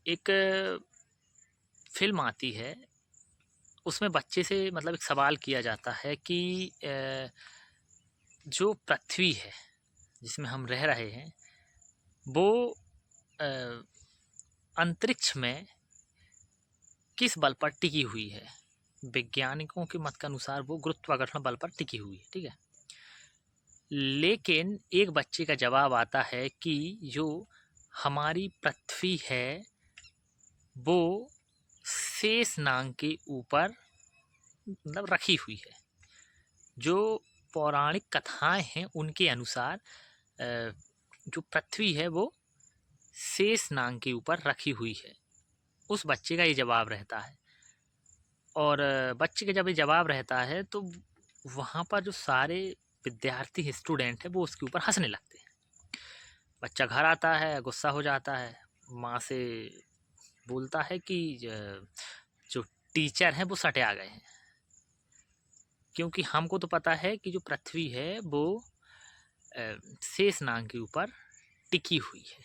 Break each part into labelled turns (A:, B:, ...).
A: एक फ़िल्म आती है, उसमें बच्चे से मतलब एक सवाल किया जाता है कि जो पृथ्वी है, जिसमें हम रह रहे हैं, वो अ, अंतरिक्ष में किस बल पर टिकी हुई है? वैज्ञानिकों के मत के अनुसार वो गुरुत्वाकर्षण बल पर टिकी हुई है, ठीक है? लेकिन एक बच्चे का जवाब आता है कि जो हमारी पृथ्वी है, वो शेषनाग के ऊपर मतलब रखी हुई है। जो पौराणिक कथाएं हैं उनके अनुसार जो पृथ्वी है वो शेषनाग के ऊपर रखी हुई है। उस बच्चे का ये जवाब रहता है। और बच्चे का जब ये जवाब रहता है तो वहाँ पर जो सारे विद्यार्थी स्टूडेंट है वो उसके ऊपर हंसने लगते हैं। बच्चा घर आता है, गुस्सा हो जाता है, माँ से बोलता है कि जो टीचर हैं वो सटे आ गए हैं, क्योंकि हमको तो पता है कि जो पृथ्वी है वो शेषनाग के ऊपर टिकी हुई है।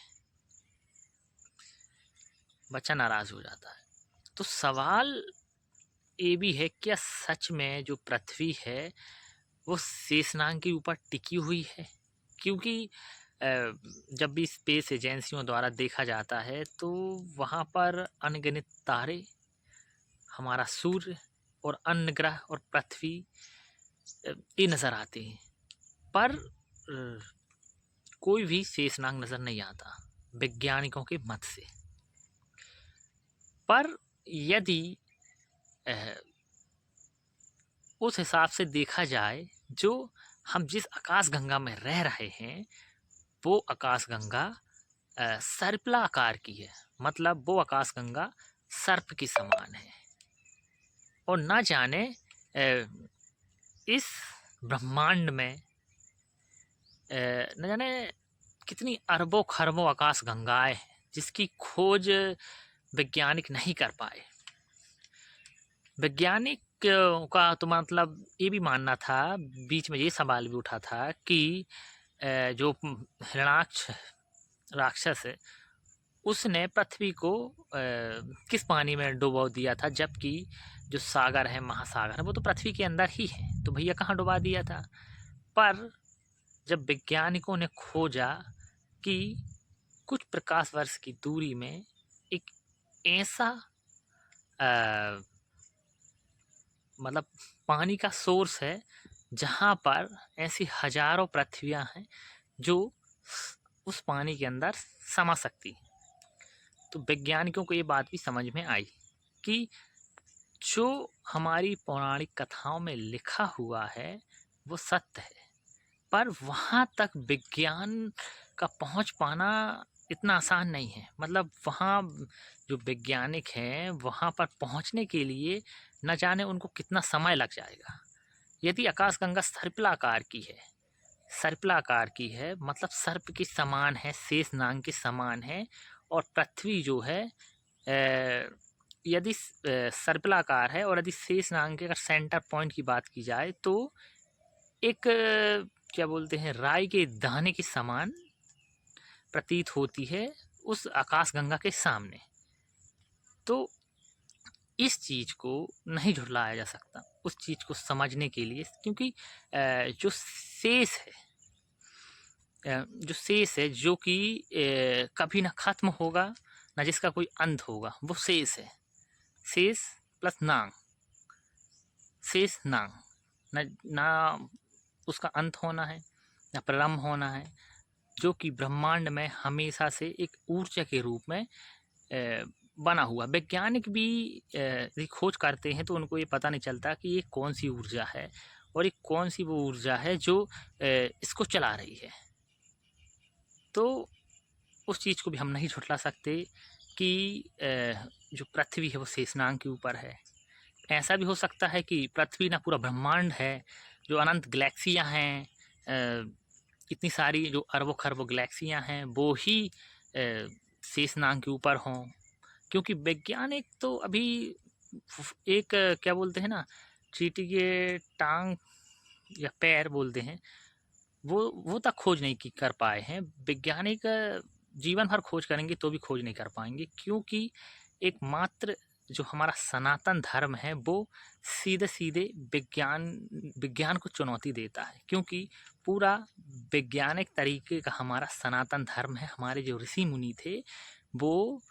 A: बच्चा नाराज हो जाता है। तो सवाल ये भी है, क्या सच में जो पृथ्वी है वो शेषनाग के ऊपर टिकी हुई है? क्योंकि जब भी स्पेस एजेंसियों द्वारा देखा जाता है तो वहाँ पर अनगिनत तारे, हमारा सूर्य और अन्य ग्रह और पृथ्वी ये नज़र आते हैं, पर कोई भी शेषनाग नज़र नहीं आता वैज्ञानिकों के मत से। पर यदि उस हिसाब से देखा जाए, जो हम जिस आकाशगंगा में रह रहे हैं वो आकाशगंगा सर्पिला आकार की है। मतलब वो आकाशगंगा सर्प के समान है। और ना जाने इस ब्रह्मांड में न जाने कितनी अरबों खरबों आकाशगंगाएं हैं जिसकी खोज वैज्ञानिक नहीं कर पाए। वैज्ञानिक का तो मतलब ये भी मानना था, बीच में ये सवाल भी उठा था कि जो हिरणाक्ष राक्षस है उसने पृथ्वी को किस पानी में डुबो दिया था, जबकि जो सागर है, महासागर है, वो तो पृथ्वी के अंदर ही है, तो भैया कहाँ डुबा दिया था? पर जब वैज्ञानिकों ने खोजा कि कुछ प्रकाश वर्ष की दूरी में एक ऐसा मतलब पानी का सोर्स है जहाँ पर ऐसी हजारों पृथ्वियाँ हैं जो उस पानी के अंदर समा सकती हैं। तो वैज्ञानिकों को ये बात भी समझ में आई कि जो हमारी पौराणिक कथाओं में लिखा हुआ है वो सत्य है, पर वहाँ तक विज्ञान का पहुँच पाना इतना आसान नहीं है। मतलब वहाँ जो वैज्ञानिक हैं वहाँ पर पहुँचने के लिए न जाने उनको कितना समय लग जाएगा। यदि आकाशगंगा सर्पिला आकार की है मतलब सर्प के समान है, शेषनाग के समान है। और पृथ्वी जो है यदि सर्पिलाकार है और यदि शेषनाग के अगर सेंटर पॉइंट की बात की जाए तो एक क्या बोलते हैं, राई के दाने के समान प्रतीत होती है उस आकाशगंगा के सामने। तो इस चीज़ को नहीं झुठलाया जा सकता उस चीज़ को समझने के लिए, क्योंकि जो शेष है जो कि कभी ना खत्म होगा ना जिसका कोई अंत होगा, वो शेष है। शेष प्लस नाग, शेष नाग, ना उसका अंत होना है ना प्रारंभ होना है, जो कि ब्रह्मांड में हमेशा से एक ऊर्जा के रूप में बना हुआ। वैज्ञानिक भी यदि खोज करते हैं तो उनको ये पता नहीं चलता कि ये कौन सी ऊर्जा है और ये कौन सी वो ऊर्जा है जो इसको चला रही है। तो उस चीज़ को भी हम नहीं झुठला सकते कि जो पृथ्वी है वो शेषनाग के ऊपर है। ऐसा भी हो सकता है कि पृथ्वी ना पूरा ब्रह्मांड है, जो अनंत गैलेक्सियाँ हैं, इतनी सारी जो अरबों खरबों गैलेक्सियाँ हैं वो ही शेषनाग के ऊपर हों। क्योंकि वैज्ञानिक तो अभी एक क्या बोलते हैं ना, चींटी के टांग या पैर बोलते हैं, वो तक खोज नहीं कर पाए हैं। वैज्ञानिक जीवन भर खोज करेंगे तो भी खोज नहीं कर पाएंगे, क्योंकि एकमात्र जो हमारा सनातन धर्म है वो सीधे सीधे विज्ञान को चुनौती देता है, क्योंकि पूरा वैज्ञानिक तरीके का हमारा सनातन धर्म है। हमारे जो ऋषि मुनि थे वो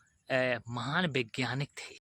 A: महान वैज्ञानिक थे।